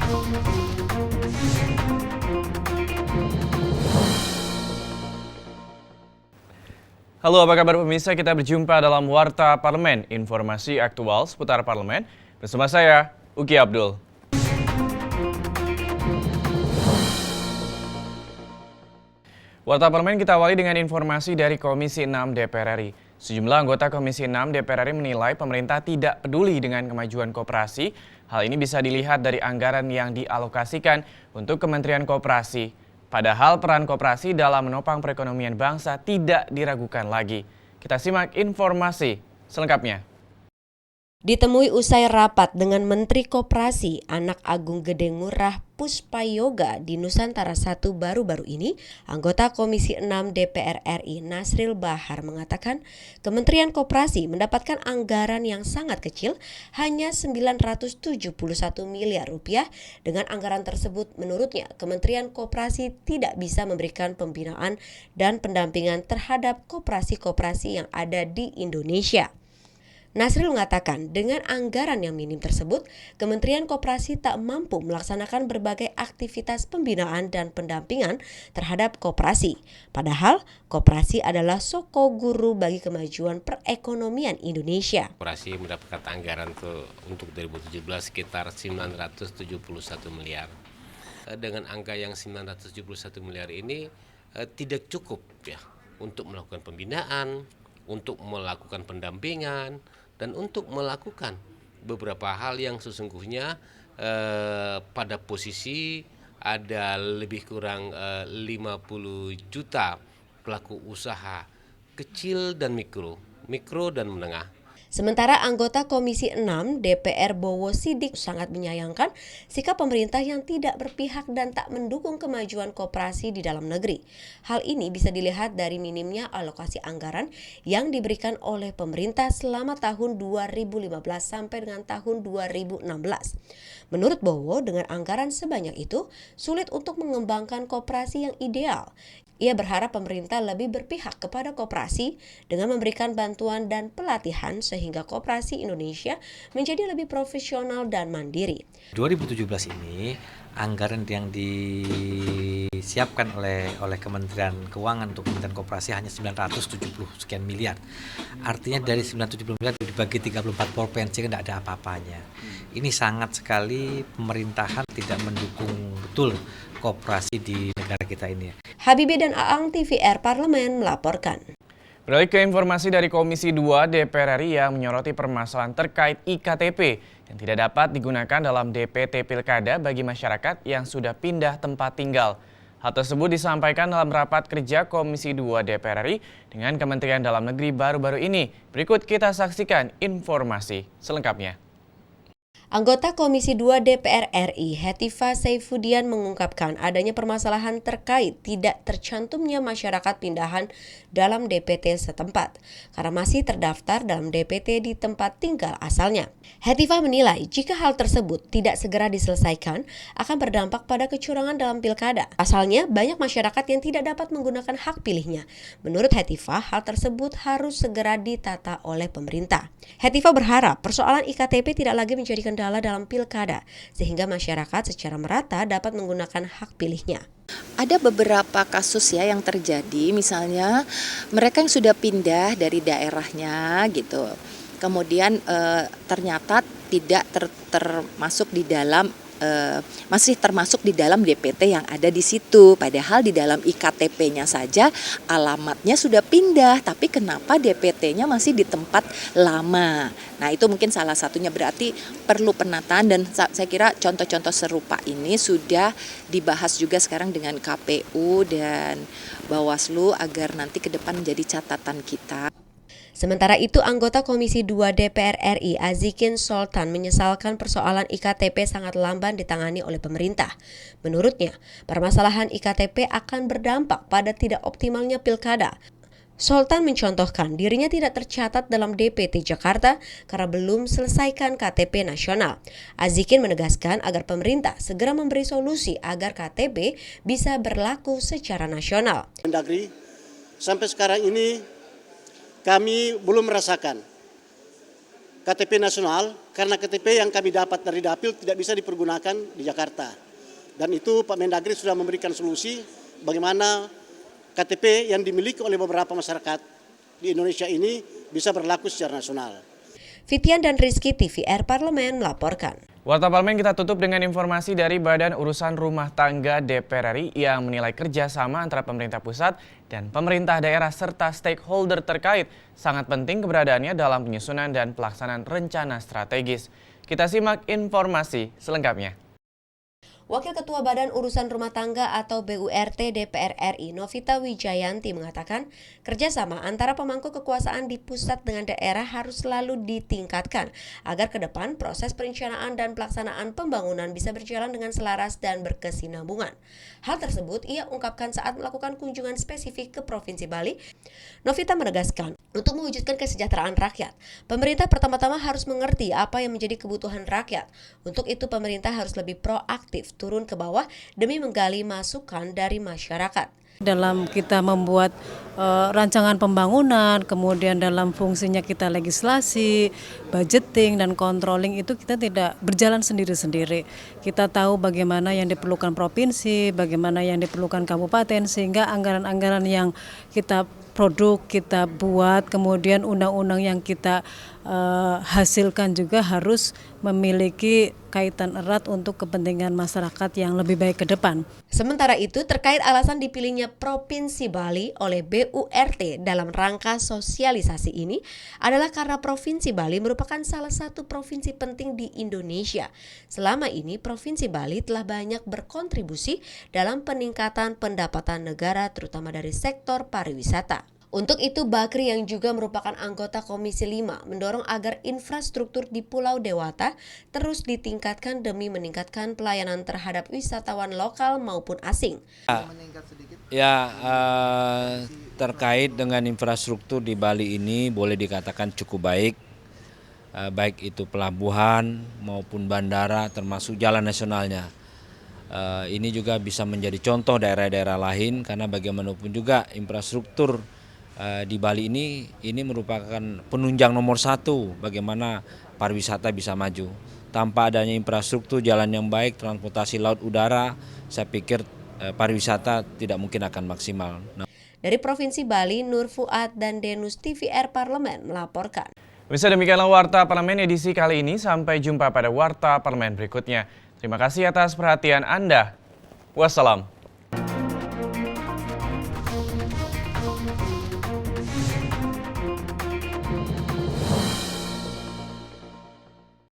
Halo, apa kabar pemirsa? Kita berjumpa dalam Warta Parlemen, informasi aktual seputar parlemen. Bersama saya, Uki Abdul. Warta Parlemen kita awali dengan informasi dari Komisi 6 DPR RI. Sejumlah anggota Komisi 6 DPR RI menilai pemerintah tidak peduli dengan kemajuan koperasi. Hal ini bisa dilihat dari anggaran yang dialokasikan untuk Kementerian Koperasi. Padahal peran koperasi dalam menopang perekonomian bangsa tidak diragukan lagi. Kita simak informasi selengkapnya. Ditemui usai rapat dengan Menteri Koperasi Anak Agung Gede Ngurah Puspayoga di Nusantara 1 baru-baru ini, anggota Komisi 6 DPR RI Nasril Bahar mengatakan Kementerian Koperasi mendapatkan anggaran yang sangat kecil, hanya 971 miliar rupiah. Dengan anggaran tersebut, menurutnya Kementerian Koperasi tidak bisa memberikan pembinaan dan pendampingan terhadap koperasi-koperasi yang ada di Indonesia. Nasril mengatakan dengan anggaran yang minim tersebut, Kementerian Koperasi tak mampu melaksanakan berbagai aktivitas pembinaan dan pendampingan terhadap koperasi. Padahal, koperasi adalah soko guru bagi kemajuan perekonomian Indonesia. Koperasi mendapatkan anggaran untuk 2017 sekitar 971 miliar. Dengan angka yang 971 miliar ini tidak cukup ya untuk melakukan pembinaan, untuk melakukan pendampingan, dan untuk melakukan beberapa hal yang sesungguhnya pada posisi ada lebih kurang 50 juta pelaku usaha kecil dan mikro dan menengah. Sementara anggota Komisi 6 DPR Bowo Sidik sangat menyayangkan sikap pemerintah yang tidak berpihak dan tak mendukung kemajuan koperasi di dalam negeri. Hal ini bisa dilihat dari minimnya alokasi anggaran yang diberikan oleh pemerintah selama tahun 2015 sampai dengan tahun 2016. Menurut Bowo, dengan anggaran sebanyak itu, sulit untuk mengembangkan koperasi yang ideal. Ia berharap pemerintah lebih berpihak kepada koperasi dengan memberikan bantuan dan pelatihan sehingga koperasi Indonesia menjadi lebih profesional dan mandiri. 2017 ini anggaran yang disiapkan oleh Kementerian Keuangan untuk Kementerian Koperasi hanya 970 sekian miliar. Artinya dari 970 miliar dibagi 34 provinsi kan tidak ada apa-apanya. Ini sangat sekali pemerintahan tidak mendukung betul koperasi di negara kita ini. Habibie dan Aang TVR Parlemen melaporkan. Beralih ke informasi dari Komisi 2 DPR RI yang menyoroti permasalahan terkait IKTP yang tidak dapat digunakan dalam DPT Pilkada bagi masyarakat yang sudah pindah tempat tinggal. Hal tersebut disampaikan dalam rapat kerja Komisi 2 DPR RI dengan Kementerian Dalam Negeri baru-baru ini. Berikut kita saksikan informasi selengkapnya. Anggota Komisi 2 DPR RI Hetifah Saifudian mengungkapkan adanya permasalahan terkait tidak tercantumnya masyarakat pindahan dalam DPT setempat karena masih terdaftar dalam DPT di tempat tinggal asalnya. Hetifah menilai jika hal tersebut tidak segera diselesaikan akan berdampak pada kecurangan dalam pilkada. Pasalnya banyak masyarakat yang tidak dapat menggunakan hak pilihnya. Menurut Hetifah, hal tersebut harus segera ditata oleh pemerintah. Hetifah berharap persoalan IKTP tidak lagi menjadi kendala dalam pilkada, sehingga masyarakat secara merata dapat menggunakan hak pilihnya. Ada beberapa kasus ya yang terjadi, misalnya mereka yang sudah pindah dari daerahnya gitu, kemudian ternyata tidak termasuk di dalam masih termasuk di dalam DPT yang ada di situ. Padahal di dalam IKTP-nya saja alamatnya sudah pindah, tapi kenapa DPT-nya masih di tempat lama? Nah, itu mungkin salah satunya, berarti perlu penataan, dan saya kira contoh-contoh serupa ini sudah dibahas juga sekarang dengan KPU dan Bawaslu agar nanti ke depan menjadi catatan kita. Sementara itu, anggota Komisi 2 DPR RI Azikin Sultan menyesalkan persoalan IKTP sangat lamban ditangani oleh pemerintah. Menurutnya, permasalahan IKTP akan berdampak pada tidak optimalnya pilkada. Sultan mencontohkan dirinya tidak tercatat dalam DPT Jakarta karena belum selesaikan KTP nasional. Azikin menegaskan agar pemerintah segera memberi solusi agar KTP bisa berlaku secara nasional. Mendagri, sampai sekarang ini kami belum merasakan KTP nasional karena KTP yang kami dapat dari Dapil tidak bisa dipergunakan di Jakarta. Dan itu Pak Mendagri sudah memberikan solusi bagaimana KTP yang dimiliki oleh beberapa masyarakat di Indonesia ini bisa berlaku secara nasional. Fitian dan Rizky, TVR Parlemen melaporkan. Warta Parlemen kita tutup dengan informasi dari Badan Urusan Rumah Tangga DPR RI yang menilai kerjasama antara pemerintah pusat dan pemerintah daerah serta stakeholder terkait sangat penting keberadaannya dalam penyusunan dan pelaksanaan rencana strategis. Kita simak informasi selengkapnya. Wakil Ketua Badan Urusan Rumah Tangga atau BURT DPR RI Novita Wijayanti mengatakan kerjasama antara pemangku kekuasaan di pusat dengan daerah harus selalu ditingkatkan agar ke depan proses perencanaan dan pelaksanaan pembangunan bisa berjalan dengan selaras dan berkesinambungan. Hal tersebut ia ungkapkan saat melakukan kunjungan spesifik ke Provinsi Bali. Novita menegaskan, untuk mewujudkan kesejahteraan rakyat, pemerintah pertama-tama harus mengerti apa yang menjadi kebutuhan rakyat. Untuk itu pemerintah harus lebih proaktif turun ke bawah demi menggali masukan dari masyarakat. Dalam kita membuat rancangan pembangunan, kemudian dalam fungsinya kita legislasi, budgeting, dan controlling itu kita tidak berjalan sendiri-sendiri. Kita tahu bagaimana yang diperlukan provinsi, bagaimana yang diperlukan kabupaten, sehingga anggaran-anggaran yang kita produk, kita buat, kemudian undang-undang yang kita hasilkan juga harus memiliki kaitan erat untuk kepentingan masyarakat yang lebih baik ke depan. Sementara itu, terkait alasan dipilihnya Provinsi Bali oleh BURT dalam rangka sosialisasi ini adalah karena Provinsi Bali merupakan salah satu provinsi penting di Indonesia. Selama ini, Provinsi Bali telah banyak berkontribusi dalam peningkatan pendapatan negara terutama dari sektor pariwisata. Untuk itu, Bakri yang juga merupakan anggota Komisi 5 mendorong agar infrastruktur di Pulau Dewata terus ditingkatkan demi meningkatkan pelayanan terhadap wisatawan lokal maupun asing. Terkait dengan infrastruktur di Bali ini boleh dikatakan cukup baik, baik itu pelabuhan maupun bandara termasuk jalan nasionalnya. Ini juga bisa menjadi contoh daerah-daerah lain karena bagaimanapun juga infrastruktur di Bali ini merupakan penunjang nomor satu bagaimana pariwisata bisa maju. Tanpa adanya infrastruktur jalan yang baik, transportasi laut udara, saya pikir pariwisata tidak mungkin akan maksimal. Dari Provinsi Bali, Nur Fuad dan Denus, TVR Parlemen melaporkan. Bisa demikianlah Warta Parlemen edisi kali ini. Sampai jumpa pada Warta Parlemen berikutnya. Terima kasih atas perhatian Anda. Wassalam.